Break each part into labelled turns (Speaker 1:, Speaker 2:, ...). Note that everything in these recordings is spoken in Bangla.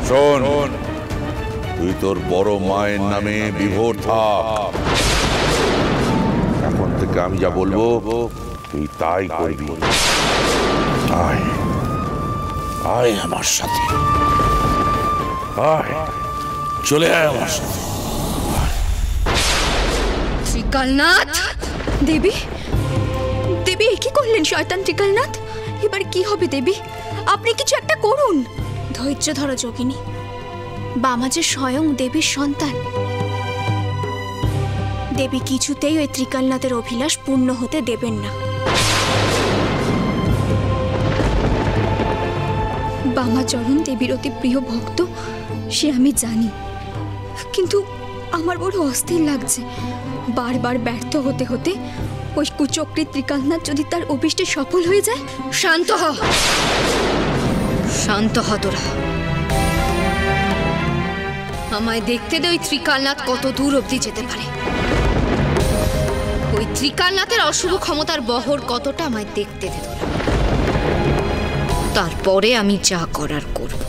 Speaker 1: শোন, তুই তোর বড় মায়ের নামে বিভোর থাক। এখন থেকে আমি যা বলবো তুই তাই করবি। আয় আয় আমার সাথে, আয়, চলে আয় আমার সাথে।
Speaker 2: ত্রিকালনাথ! দেবী, দেবী কি করলেন শয়তান ত্রিকালনাথ? এবার কি হবে দেবী? আপনি কিছু একটা করুন। ধৈর্য ধরো যোগিনী, বামা যে স্বয়ং দেবীর সন্তান। দেবী কিছুতেই ওই ত্রিকালনাথের অভিলাষ পূর্ণ হতে দেবেন না। বামা চরণ দেবীর অতি প্রিয় ভক্ত, সে আমি জানি, কিন্তু আমার বড় অস্থির লাগছে। বারবার ব্যর্থ হতে হতে ওই কুচক্রী ত্রিকালনাথ যদি তার অভিষ্টে সফল হয়ে যায়। শান্ত হ, শান্ত হ তোরা। আমায় দেখতে দে ওই ত্রিকালনাথ কত দূর অবধি যেতে পারে। ওই ত্রিকালনাথের অশুভ ক্ষমতার বহর কতটা আমায় দেখতে দে তোরা। তারপরে আমি যা করার করব।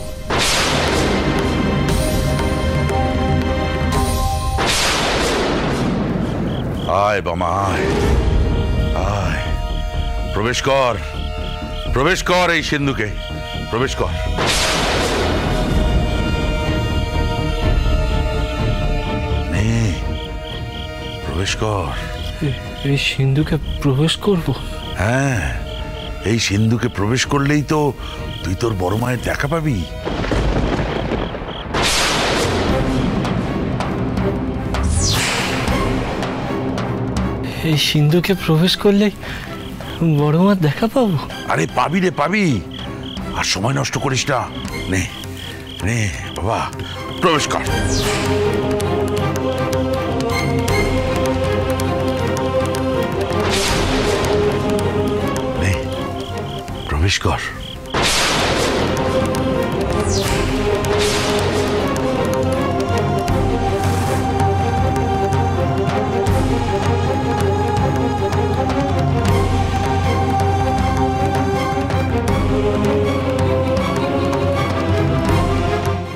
Speaker 1: আয় বামা, আয় আয়, প্রবেশ কর, প্রবেশ কর এই সিন্ধুকে, প্রবেশ কর। প্রবেশ কর।
Speaker 3: এই সিন্ধুকে প্রবেশ করব?
Speaker 1: হ্যাঁ, এই সিন্ধুকে প্রবেশ করলেই তো তুই তোর বড় মায়ের দেখা পাবি।
Speaker 3: এই সিন্ধুকে প্রবেশ করলেই বড় মার দেখা পাবো?
Speaker 1: আরে পাবি রে, পাবি। আর সময় নষ্ট করিস না, নে নে বাবা, প্রবেশ কর। নে, প্রবেশ কর।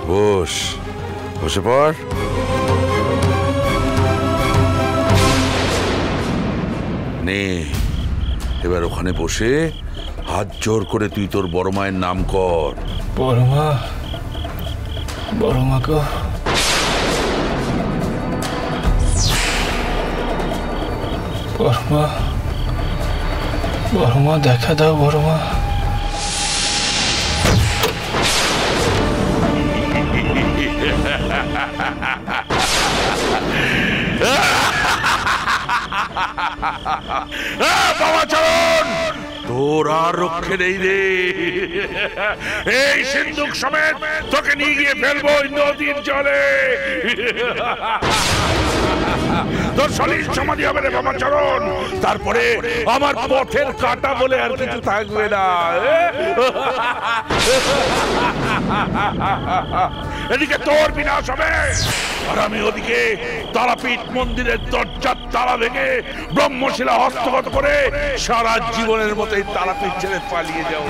Speaker 1: বস, বসে পড়। নে, এবার ওখানে বসে হাত জোর করে তুই তোর বড় মায়ের নাম কর।
Speaker 3: বড় মা, বড় মা গো, বড় মা, বড় মা দেখা দাও বড় মা।
Speaker 1: বাবাচরণ, তোর আর রক্ষে নেই রে। এই সিন্ধুক সমেত তোকে নিয়ে গিয়ে ফেলবো নদীর জলে। তোর সলিল সমাধি হবে রে বাবাচরণ। তারপরে আমার পথের কাঁটা বলে আর কিছু থাকবে না। এদিকে তোর বিনাশ হবে, আর আমি ওদিকে তারাপীঠ মন্দিরের দরজার তালা ভেঙে ব্রহ্মশিলা হস্তগত করে সারা জীবনের মতোই তারাপীঠ ছেড়ে পালিয়ে যাও।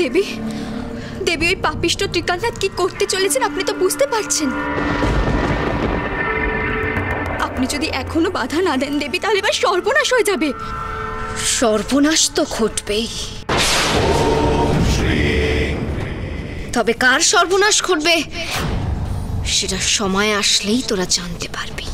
Speaker 2: দেবী, দেবী ওই পাপিষ্ট ত্রিকালনাথ কি করতে চলেছেন আপনি তো বুঝতে পারছেন। আপনি যদি এখনো বাধা না দেন দেবী, তাহলে এবার সর্বনাশ হয়ে যাবে। সর্বনাশ তো ঘটবেই, তবে কার সর্বনাশ ঘটবে সেটা সময় আসলেই তোরা জানতে পারবি।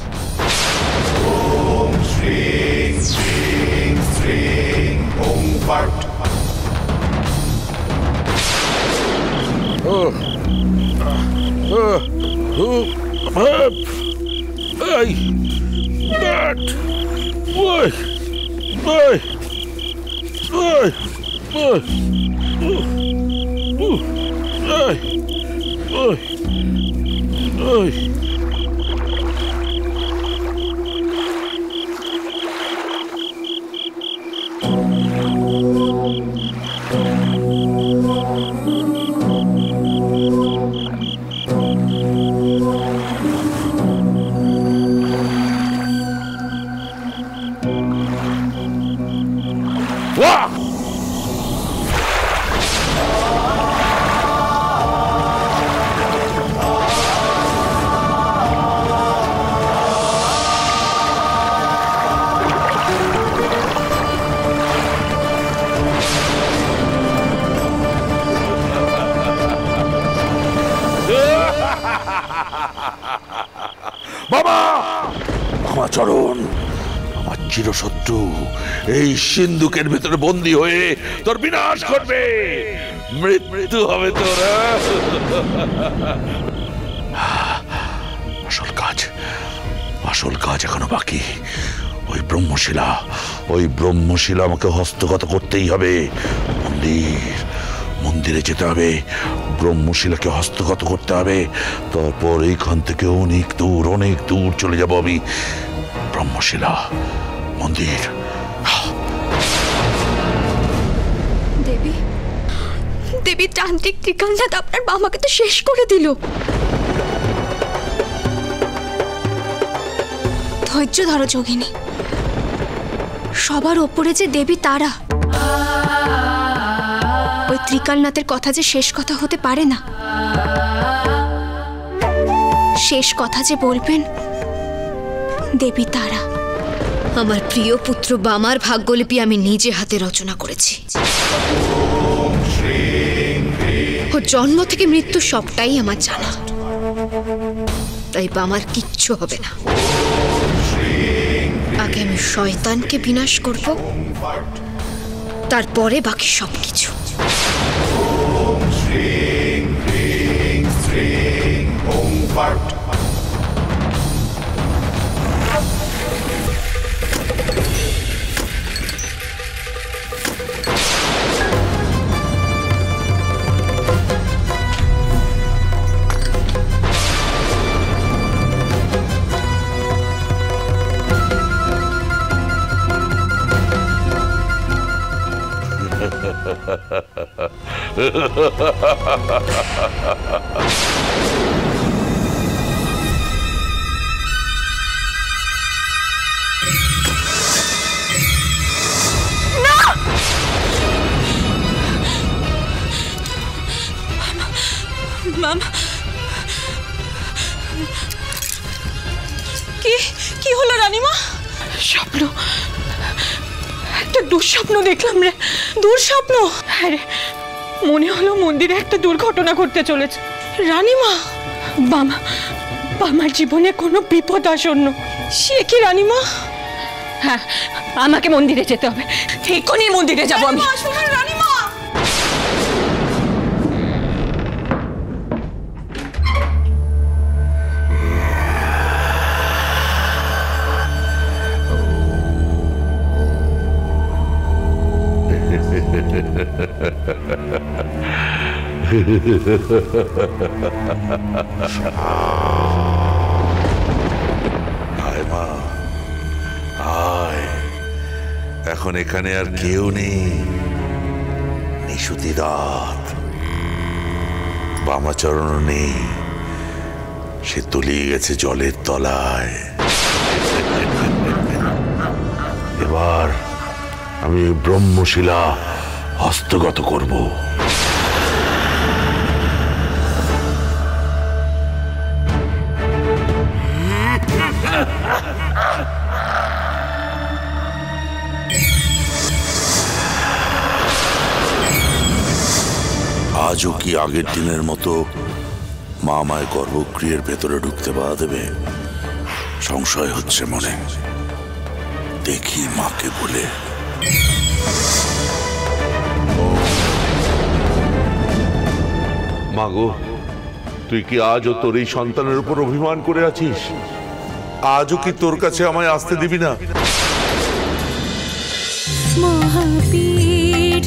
Speaker 1: বাহ! বাবা, আমার চরণ, আমার চিরশত্রু এই সিন্ধুকের ভেতরে বন্দী হয়ে তোর বিনাশ করবে, মৃত্যু হবে তোর। আসল কাজ এখনো বাকি। ওই ব্রহ্মশিলা আমাকে হস্তগত করতেই হবে। মন্দিরে যেতে হবে, ব্রহ্মশিলাকে হস্তগত করতে হবে। তারপর এইখান থেকে অনেক দূর চলে যাব আমি। ব্রহ্মশিলা, মন্দির।
Speaker 2: দেবী তান্ত্রিক ত্রিকালনাথ আপনার বাবাকে তো শেষ করে দিল। ধৈর্য ধরো যোগিনী, সবার ওপরে যে দেবী তারা, ওই ত্রিকালনাথের কথা যে শেষ কথা হতে পারে না। শেষ কথা যে বলবেন দেবী তারা। আমার প্রিয় পুত্র বামার ভাগ্যলিপি আমি নিজে হাতে রচনা করেছি। ও জন্ম থেকে মৃত্যু সবটাই আমার জানা, তাই বামার কিচ্ছু হবে না। আগে আমি শয়তানকে বিনাশ করব, তারপরে বাকি সবকিছু।
Speaker 4: কি হলো রানীমা? স্বপ্ন, একটা দুঃস্বপ্ন দেখলাম রে। দুঃস্বপ্ন? হ্যাঁ রে, মনে হলো মন্দিরে একটা দুর্ঘটনা ঘটতে চলেছে। রানীমা, বামার জীবনে কোনো বিপদ আসন্ন। সে কি রানীমা? হ্যাঁ, আমাকে মন্দিরে যেতে হবে, এক্ষুনি মন্দিরে যাবো আমি। রানীমা,
Speaker 1: আয় মা, আয়। এখন এখানে আর কেউ নেই। নিশুতি রাত, বামাচরণ নেই, সে তলিয়ে গেছে জলের তলায়। এবার আমি ব্রহ্মশিলা হস্তগত করব। আজও কি আগের দিনের মতো মা আমায় গর্ভগৃহের ভেতরে ঢুকতে বাধা দেবে? সংশয় হচ্ছে মনে, দেখি মাকে বলে।
Speaker 5: মাগো, তুই কি আজও তোর এই সন্তানের উপর অভিমান করে আছিস? আজও কি তোর কাছে আমায় আসতে দিবি না?
Speaker 4: মহাপীঠ